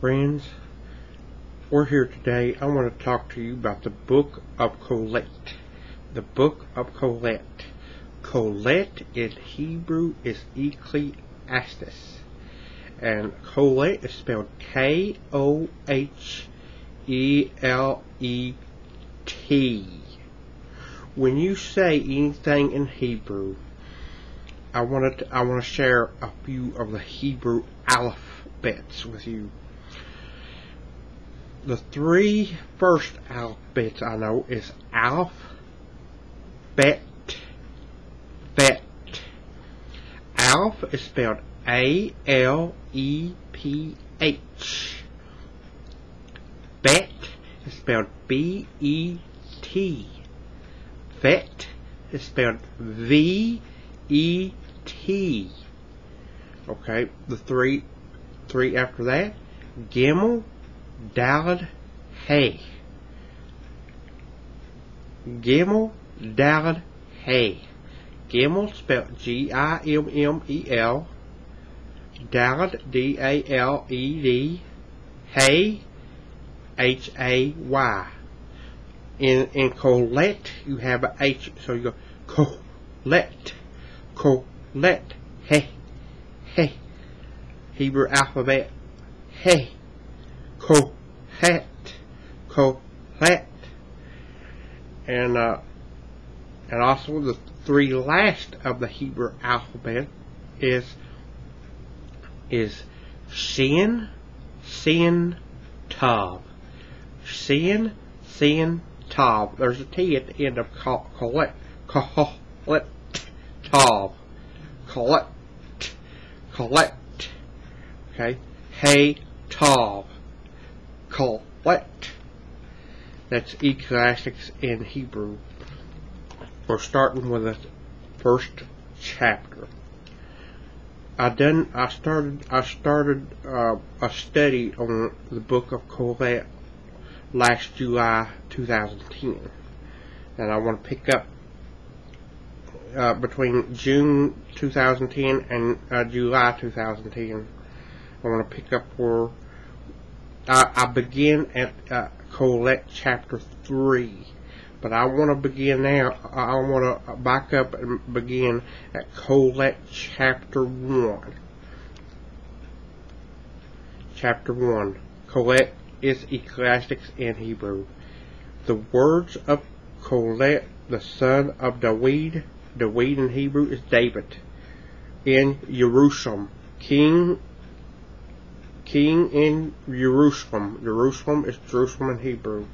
Friends, we're here today. I want to talk to you about the book of Kohelet. The book of Kohelet. Kohelet in Hebrew is Ecclesiastes. And Kohelet is spelled K-O-H-E-L-E-T. When you say anything in Hebrew, I want to share a few of the Hebrew alphabets with you. The three first alphabets I know is Aleph, Bet, Bet. Aleph is spelled A-L-E-P-H. Bet is spelled B-E-T. Vet is spelled V-E-T. Okay, the three after that, Gimel, Daled, Hey. Gimel, Daled, Hey. Gimel spelled G-I-M-M-E-L. Daled, D-A-L-E-D. Hey, H-A-Y. In Kohelet, you have a H, so you go Kohelet, Kohelet, Hey, Hey. Hebrew alphabet, Hey. Kohelet, Kohelet, and also the three last of the Hebrew alphabet is Sin, Sin, Tav. Sin, Sin, Tav. There's a T at the end of Kohelet, Kohelet, Tav, Kohelet, Kohelet. Okay, Hey, Tav. Kohelet. That's Ecclesiastes in Hebrew. We're starting with the first chapter. I started a study on the book of Kohelet last July 2010, and I want to pick up between June 2010 and July 2010. I want to pick up where I begin at Kohelet chapter 3, but I want to begin now. I want to back up and begin at Kohelet chapter 1. Chapter 1. Kohelet is Ecclesiastes in Hebrew. The words of Kohelet, the son of David. David in Hebrew is David. In Jerusalem, king in Jerusalem. Jerusalem is Jerusalem in Hebrew.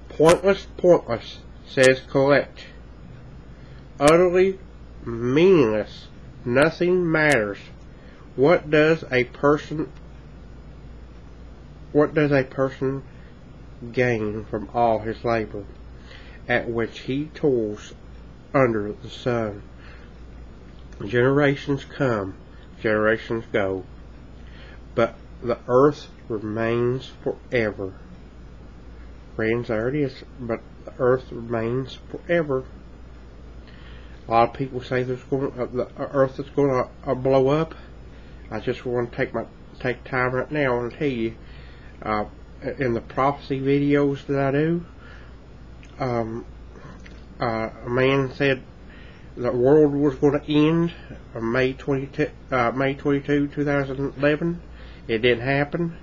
Pointless, pointless, says Kohelet. Utterly meaningless. Nothing matters. What does a person gain from all his labor, at which he toils under the sun? Generations come, generations go, but the earth remains forever. Friends, there it is. But the earth remains forever. A lot of people say the earth is going to blow up. I just want to take time right now and tell you, in the prophecy videos that I do, a man said the world was going to end on May 22, 2011. It didn't happen.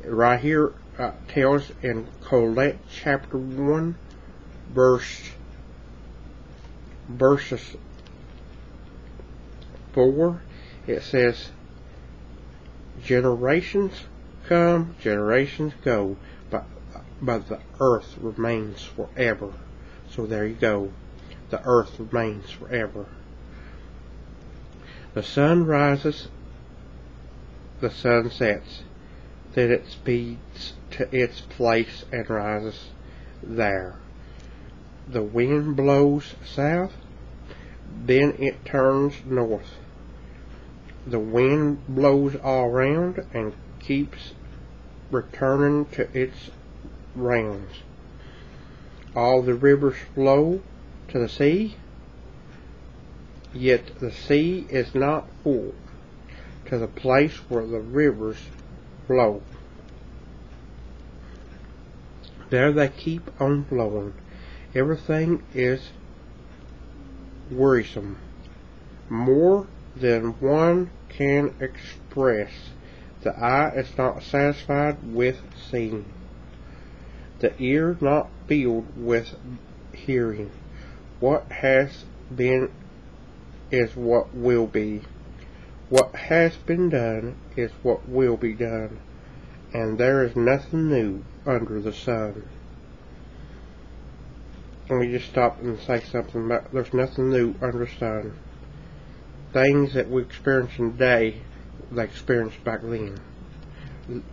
Right here tells in Kohelet chapter 1 verses 4, it says, generations come, generations go, but the earth remains forever. So there you go. The earth remains forever. The sun rises, the sun sets, then it speeds to its place and rises there. The wind blows south, then it turns north. The wind blows all around and keeps returning to its rounds. All the rivers flow to the sea, yet the sea is not full to the place where the rivers flow. There they keep on blowing. Everything is wearisome, more than one can express. The eye is not satisfied with seeing, the ear not filled with hearing. What has been is what will be. What has been done is what will be done, and there is nothing new under the sun. Let me just stop and say something about there's nothing new under the sun. Things that we experience today, they experienced back then. King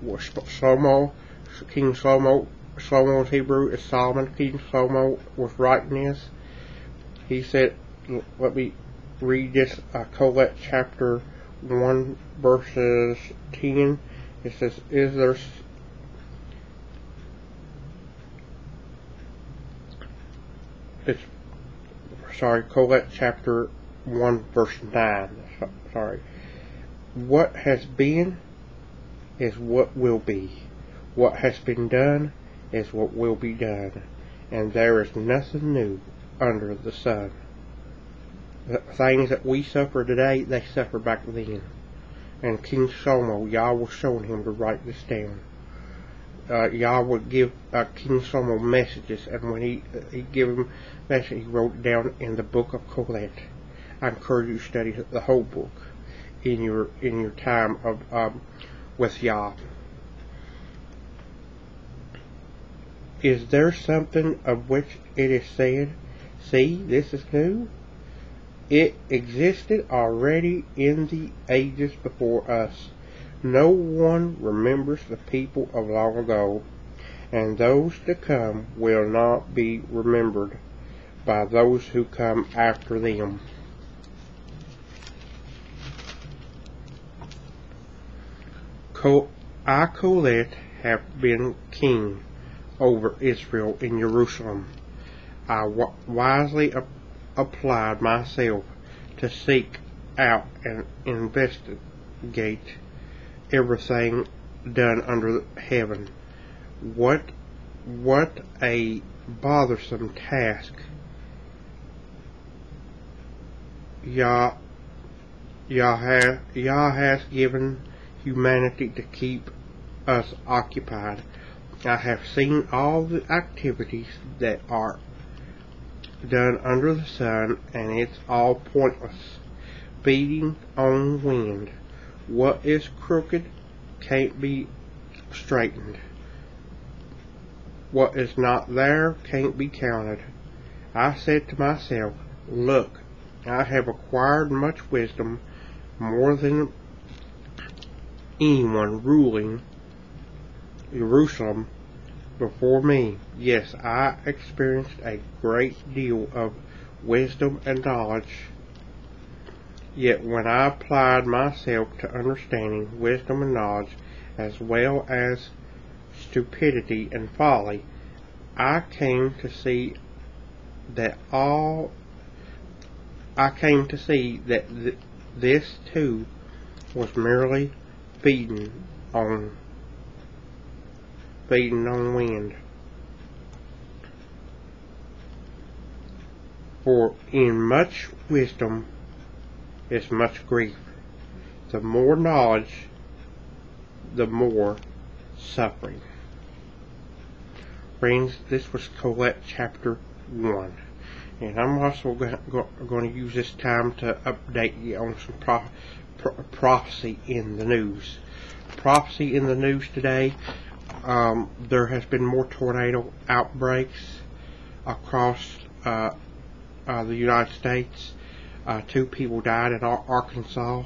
Shlomo's Hebrew is Solomon. King Shlomo was writing this. He said, let me read this, Kohelet chapter 1 verses 10. It says, Kohelet chapter 1 verse 9. Sorry. What has been is what will be. What has been done is what will be done. And there is nothing new under the sun. The things that we suffer today, they suffer back then. And King Shlomo, Yah was showing him to write this down. Yah would give King Shlomo messages, and when he gave him messages, he wrote it down in the book of Kohelet. I encourage you to study the whole book in your time of with Yah. Is there something of which it is said, see, this is new? It existed already in the ages before us. No one remembers the people of long ago, and those to come will not be remembered by those who come after them. I, Kohelet, have been king over Israel in Jerusalem. I wisely applied myself to seek out and investigate everything done under heaven. What a bothersome task. Yah has given humanity to keep us occupied. I have seen all the activities that are done under the sun, and it's all pointless, beating on wind. What is crooked can't be straightened. What is not there can't be counted. I said to myself, look, I have acquired much wisdom, more than anyone ruling Jerusalem before me. Yes, I experienced a great deal of wisdom and knowledge. Yet when I applied myself to understanding, wisdom and knowledge, as well as stupidity and folly, I came to see that this too was merely feeding on wind. For in much wisdom is much grief. The more knowledge, the more suffering. Friends, this was Kohelet chapter 1. And I'm also going to use this time to update you on some prophecy in the news. Prophecy in the news today. There has been more tornado outbreaks across the United States. 2 people died in Arkansas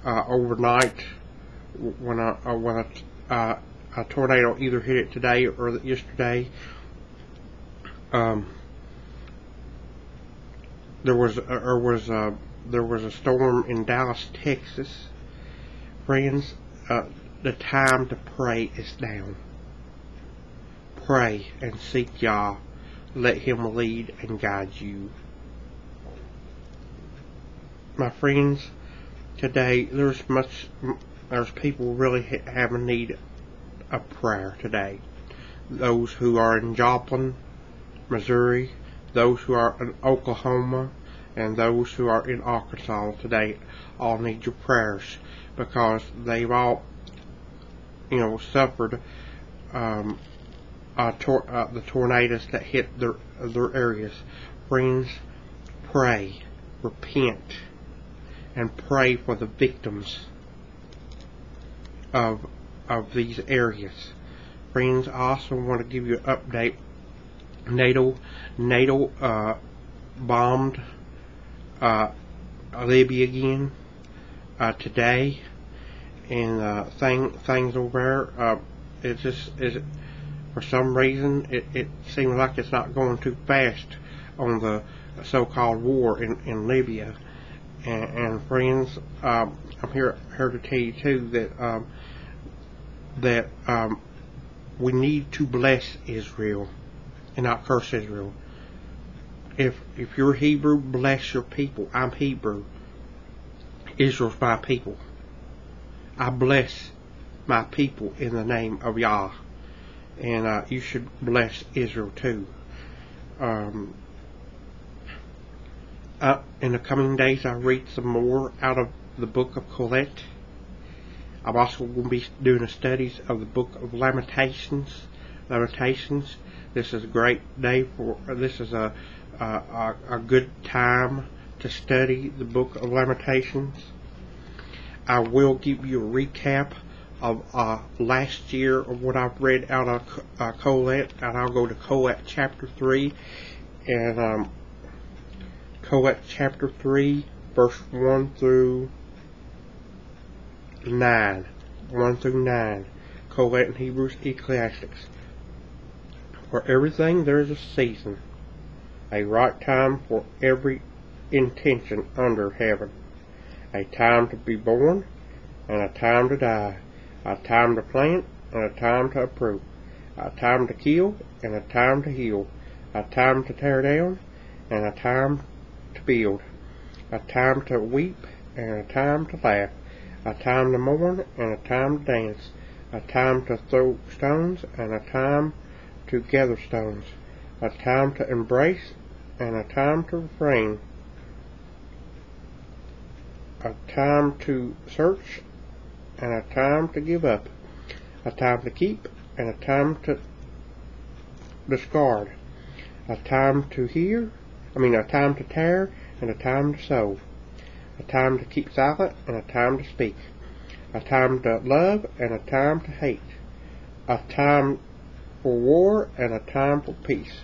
overnight when a tornado either hit it today or yesterday. There was a storm in Dallas, Texas. Friends, the time to pray is now. Pray and seek Yah. Let Him lead and guide you. My friends, today there's people really have a need of prayer today. those who are in Joplin, Missouri, those who are in Oklahoma, and those who are in Arkansas today all need your prayers, because they've all, suffered the tornadoes that hit their areas. Friends, pray, repent, and pray for the victims of these areas. Friends, I also want to give you an update. NATO bombed Libya again today, and things over there. It just is, for some reason, it seems like it's not going too fast on the so-called war in Libya. And friends, I'm here to tell you too that we need to bless Israel and not curse Israel. If you're Hebrew, bless your people. I'm Hebrew. Israel's my people. I bless my people in the name of Yah. And you should bless Israel too. In the coming days, I'll read some more out of the book of Kohelet. I'm also going to be doing studies of the book of Lamentations. This is a great day this is a good time to study the book of Lamentations. I will give you a recap of last year of what I've read out of Kohelet, and I'll go to Kohelet chapter 3, and Kohelet chapter 3, verse 1 through 9. Kohelet in Hebrews, Ecclesiastes. For everything there is a season, a right time for every intention under heaven, a time to be born and a time to die, a time to plant and a time to uproot, a time to kill and a time to heal, a time to tear down and a time to build, a time to weep and a time to laugh, a time to mourn and a time to dance, a time to throw stones and a time to gather stones, a time to embrace and a time to refrain, a time to search and a time to give up, a time to keep and a time to discard, a time to a time to tear and a time to sow, a time to keep silent and a time to speak, a time to love and a time to hate, a time for war and a time for peace.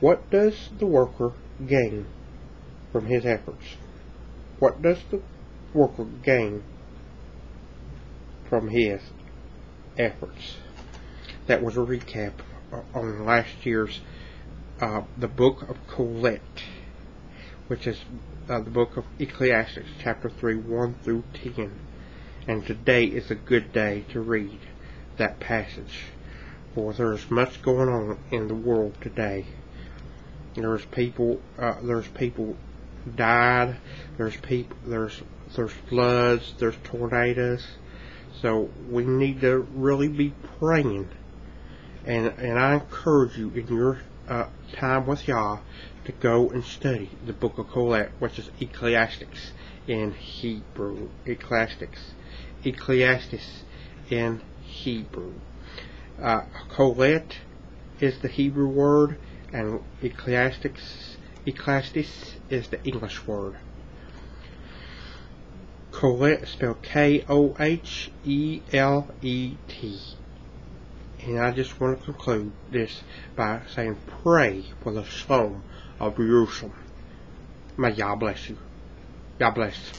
What does the worker gain from his efforts? What does the worker gain from his efforts? That was a recap on last year's the book of Kohelet, which is the book of Ecclesiastes, chapter 3, 1 through 10. And today is a good day to read that passage, for there is much going on in the world today. There's people died. There's floods. There's tornadoes. So we need to really be praying. And I encourage you in your time with Yah to go and study the book of Kohelet, which is Ecclesiastes in Hebrew. Ecclesiastes in Hebrew. Kohelet is the Hebrew word, and Ecclesiastes is the English word. Kohelet is spelled Kohelet. And I just want to conclude this by saying, pray for the Shalom of Jerusalem. May Yah bless you. God bless.